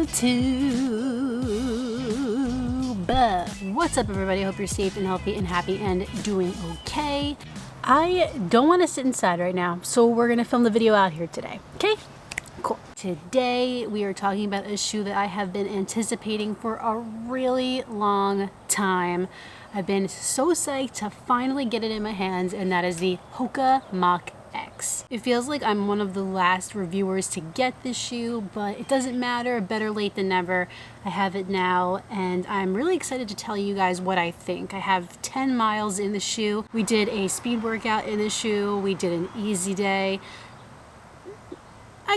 YouTube. What's up, everybody? Hope you're safe and healthy and happy and doing okay. I don't want to sit inside right now, so we're going to film the video out here today. Okay? Cool. Today we are talking about a shoe that I have been anticipating for a really long time. I've been so psyched to finally get it in my hands, and that is the Hoka Mach X. It feels like I'm one of the last reviewers to get this shoe, but it doesn't matter. Better late than never. I have it now, and I'm really excited to tell you guys what I think. I have 10 miles in the shoe. We did a speed workout in the shoe. We did an easy day. I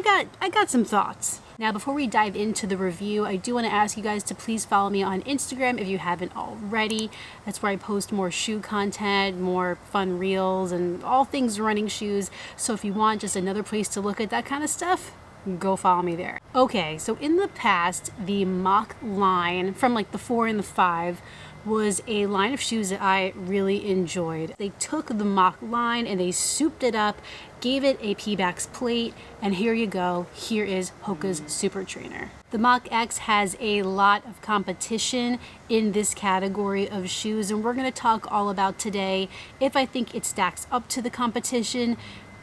got some thoughts. Now, before we dive into the review, I do want to ask you guys to please follow me on Instagram if you haven't already. That's where I post more shoe content, more fun reels, and all things running shoes. So if you want just another place to look at that kind of stuff, go follow me there. Okay, so in the past, the Mach line from like the 4 and the 5 was a line of shoes that I really enjoyed. They took the Mach line and they souped it up, gave it a P-Bax plate, and here you go. Here is Hoka's Super Trainer. The Mach X has a lot of competition in this category of shoes, and we're going to talk all about today if I think it stacks up to the competition.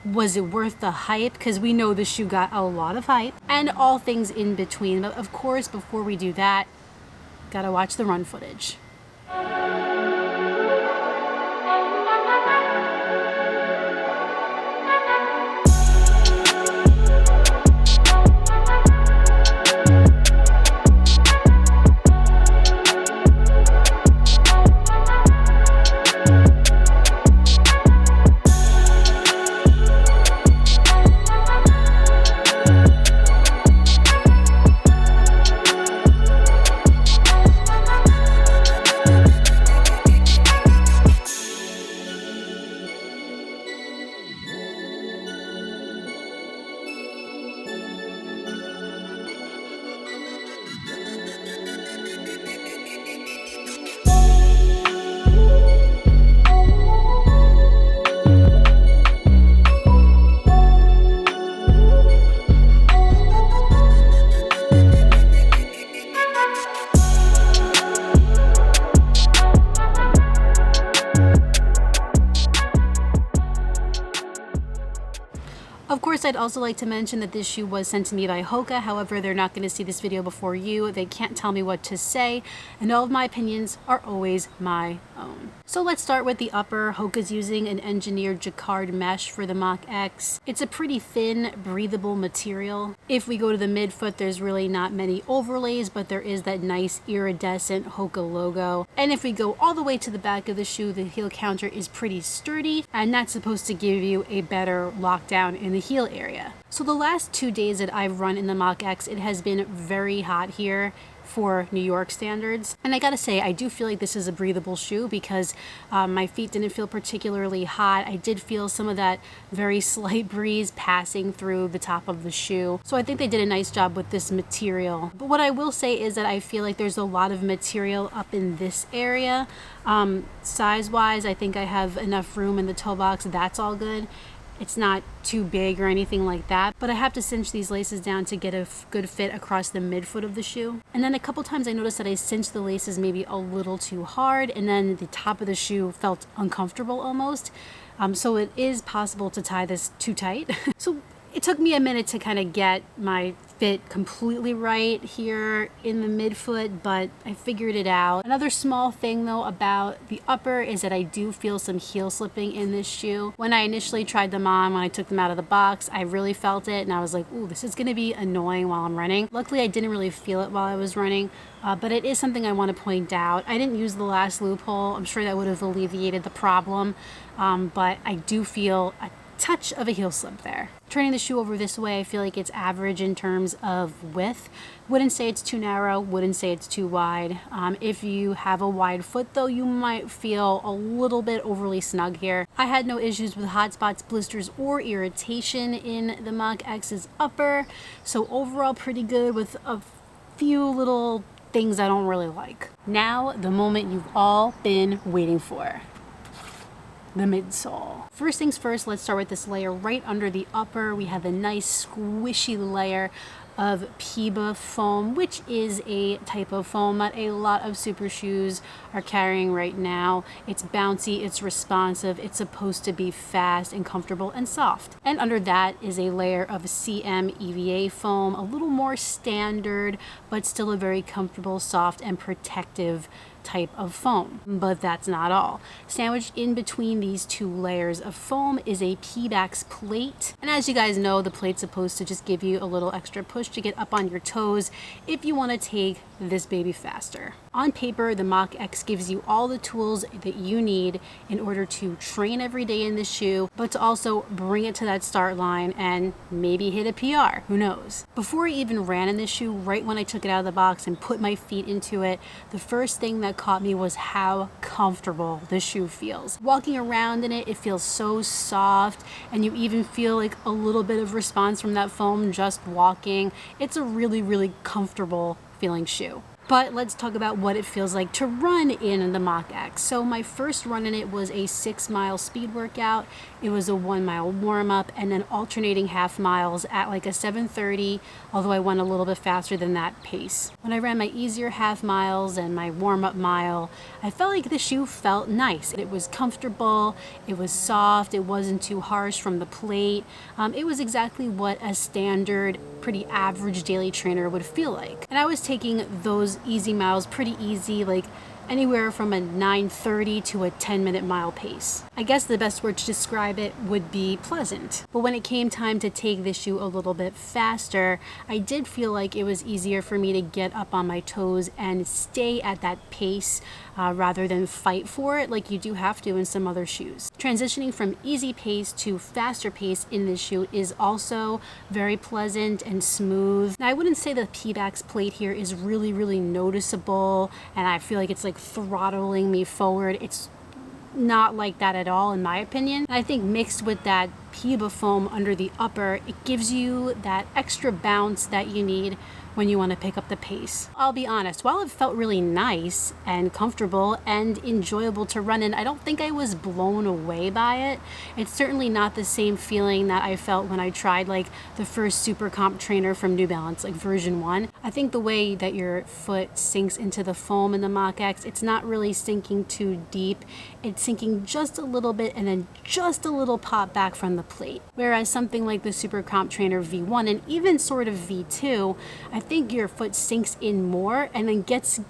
Was it worth the hype? Because we know the shoe got a lot of hype, and all things in between. But of course, before we do that, gotta watch the run footage. Of course, I'd also like to mention that this shoe was sent to me by Hoka. However, they're not going to see this video before you. They can't tell me what to say, and all of my opinions are always my own. So let's start with the upper. Hoka's using an engineered jacquard mesh for the Mach X. It's a pretty thin, breathable material. If we go to the midfoot, there's really not many overlays, but there is that nice iridescent Hoka logo. And if we go all the way to the back of the shoe, the heel counter is pretty sturdy, and that's supposed to give you a better lockdown in the heel area. So the last 2 days that I've run in the Mach X, it has been very hot here for New York standards. And I gotta say, I do feel like this is a breathable shoe because my feet didn't feel particularly hot. I did feel some of that very slight breeze passing through the top of the shoe. So I think they did a nice job with this material. But what I will say is that I feel like there's a lot of material up in this area. Size-wise, I think I have enough room in the toe box. That's all good. It's not too big or anything like that, but I have to cinch these laces down to get a good fit across the midfoot of the shoe. And then a couple times I noticed that I cinched the laces maybe a little too hard, and then the top of the shoe felt uncomfortable almost. So it is possible to tie this too tight. So it took me a minute to kind of get my fit completely right here in the midfoot, but I figured it out. Another small thing though about the upper is that I do feel some heel slipping in this shoe. When I initially tried them on, when I took them out of the box, I really felt it, and I was like, ooh, this is gonna be annoying while I'm running. Luckily, I didn't really feel it while I was running, but it is something I want to point out. I didn't use the last loophole. I'm sure that would have alleviated the problem, but I do feel a touch of a heel slip there. Turning the shoe over this way, I feel like it's average in terms of width. Wouldn't say it's too narrow, wouldn't say it's too wide. If you have a wide foot though, you might feel a little bit overly snug here. I had no issues with hot spots, blisters, or irritation in the Mach X's upper. So overall pretty good with a few little things I don't really like. Now, the moment you've all been waiting for. The midsole. First things first, let's start with this layer right under the upper. We have a nice squishy layer of PEBA foam, which is a type of foam that a lot of super shoes are carrying right now. It's bouncy, it's responsive, it's supposed to be fast and comfortable and soft. And under that is a layer of CM EVA foam, a little more standard, but still a very comfortable, soft, and protective type of foam. But that's not all. Sandwiched in between these two layers of foam is a Pebax plate. And as you guys know, the plate's supposed to just give you a little extra push to get up on your toes if you want to take this baby faster. On paper, the Mach X gives you all the tools that you need in order to train every day in this shoe, but to also bring it to that start line and maybe hit a PR, who knows. Before I even ran in this shoe, right when I took it out of the box and put my feet into it, the first thing that caught me was how comfortable the shoe feels. Walking around in it, it feels so soft, and you even feel like a little bit of response from that foam just walking. It's a really, really comfortable feeling shoe. But let's talk about what it feels like to run in the Mach X. So my first run in it was a 6-mile speed workout. It was a 1-mile warm-up and then alternating half miles at like a 7:30, although I went a little bit faster than that pace. When I ran my easier half miles and my warm-up mile, I felt like the shoe felt nice. It was comfortable, it was soft, it wasn't too harsh from the plate. It was exactly what a standard, pretty average daily trainer would feel like. And I was taking those easy miles pretty easy, like anywhere from a 9:30 to a 10-minute mile pace. I guess the best word to describe it would be pleasant. But when it came time to take this shoe a little bit faster, I did feel like it was easier for me to get up on my toes and stay at that pace rather than fight for it like you do have to in some other shoes. Transitioning from easy pace to faster pace in this shoe is also very pleasant and smooth. Now, I wouldn't say the Pebax plate here is really, really noticeable, and I feel like it's like throttling me forward. It's not like that at all, in my opinion. I think mixed with that PEBA foam under the upper, it gives you that extra bounce that you need when you want to pick up the pace. I'll be honest, while it felt really nice and comfortable and enjoyable to run in, I don't think I was blown away by it. It's certainly not the same feeling that I felt when I tried like the first super comp trainer from New Balance, like version 1. I think the way that your foot sinks into the foam in the Mach X, it's not really sinking too deep. It's sinking just a little bit and then just a little pop back from the plate. Whereas something like the super comp trainer V1 and even sort of V2, I think your foot sinks in more and then gets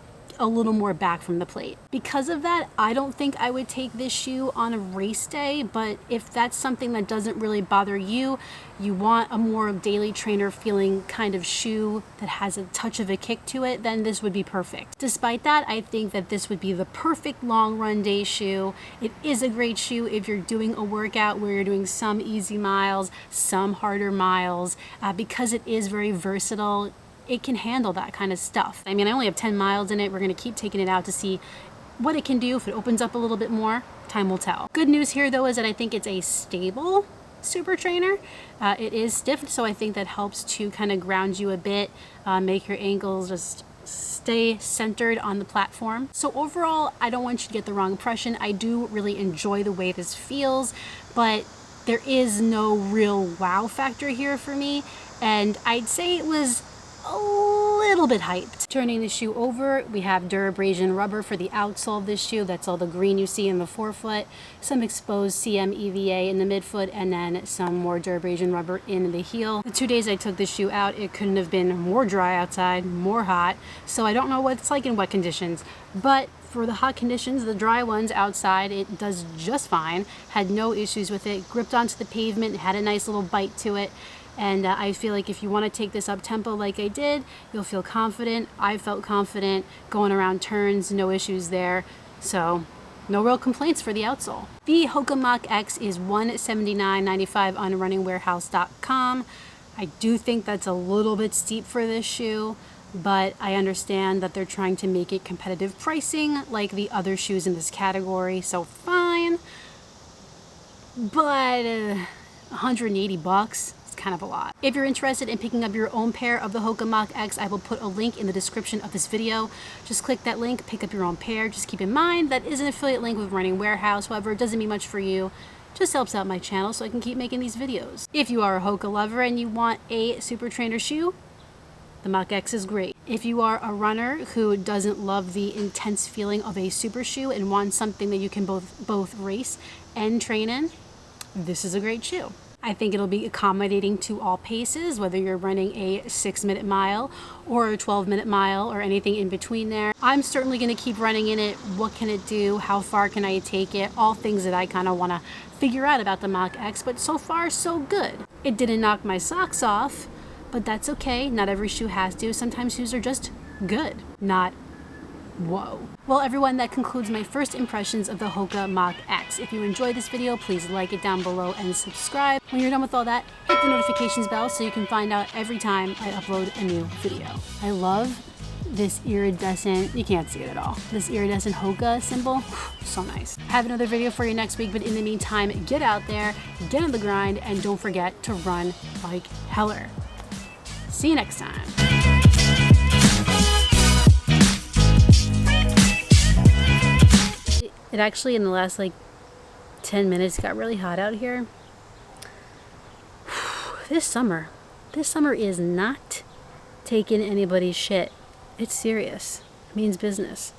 a little more back from the plate. Because of that, I don't think I would take this shoe on a race day, but if that's something that doesn't really bother you, you want a more daily trainer feeling kind of shoe that has a touch of a kick to it, then this would be perfect. Despite that, I think that this would be the perfect long run day shoe. It is a great shoe if you're doing a workout where you're doing some easy miles, some harder miles, because it is very versatile. It can handle that kind of stuff. I mean, I only have 10 miles in it. We're gonna keep taking it out to see what it can do. If it opens up a little bit more, time will tell. Good news here though is that I think it's a stable super trainer. It is stiff, so I think that helps to kind of ground you a bit, make your ankles just stay centered on the platform. So overall, I don't want you to get the wrong impression. I do really enjoy the way this feels, but there is no real wow factor here for me. And I'd say it was a little bit hyped. Turning the shoe over, we have Durabrasion rubber for the outsole of this shoe. That's all the green you see in the forefoot, some exposed CM EVA in the midfoot, and then some more Durabrasion rubber in the heel. The 2 days I took this shoe out, it couldn't have been more dry outside, more hot, so I don't know what it's like in wet conditions, but for the hot conditions, the dry ones outside, it does just fine. Had no issues with it, gripped onto the pavement, had a nice little bite to it. And I feel like if you want to take this up tempo like I did, you'll feel confident. I felt confident going around turns, no issues there. So no real complaints for the outsole. The Hoka Mach X is $179.95 on runningwarehouse.com. I do think that's a little bit steep for this shoe, but I understand that they're trying to make it competitive pricing like the other shoes in this category, so fine. But $180, kind of a lot. If you're interested in picking up your own pair of the Hoka Mach X, I will put a link in the description of this video. Just click that link, pick up your own pair. Just keep in mind that is an affiliate link with Running Warehouse. However, it doesn't mean much for you. Just helps out my channel so I can keep making these videos. If you are a Hoka lover and you want a super trainer shoe, the Mach X is great. If you are a runner who doesn't love the intense feeling of a super shoe and wants something that you can both race and train in, this is a great shoe. I think it'll be accommodating to all paces, whether you're running a 6-minute mile or a 12-minute mile or anything in between there. I'm certainly going to keep running in it. What can it do? How far can I take it? All things that I kind of want to figure out about the Mach X, but so far so good. It didn't knock my socks off, but that's okay. Not every shoe has to. Sometimes shoes are just good, not whoa. Well, everyone, that concludes my first impressions of the Hoka Mach X. If you enjoyed this video, please like it down below and subscribe. When you're done with all that, hit the notifications bell so you can find out every time I upload a new video. I love this iridescent, you can't see it at all, this iridescent Hoka symbol. So nice. I have another video for you next week, but in the meantime, get out there, get on the grind, and don't forget to run like heller. See you next time. It actually, in the last 10 minutes, got really hot out here. This summer is not taking anybody's shit. It's serious. It means business.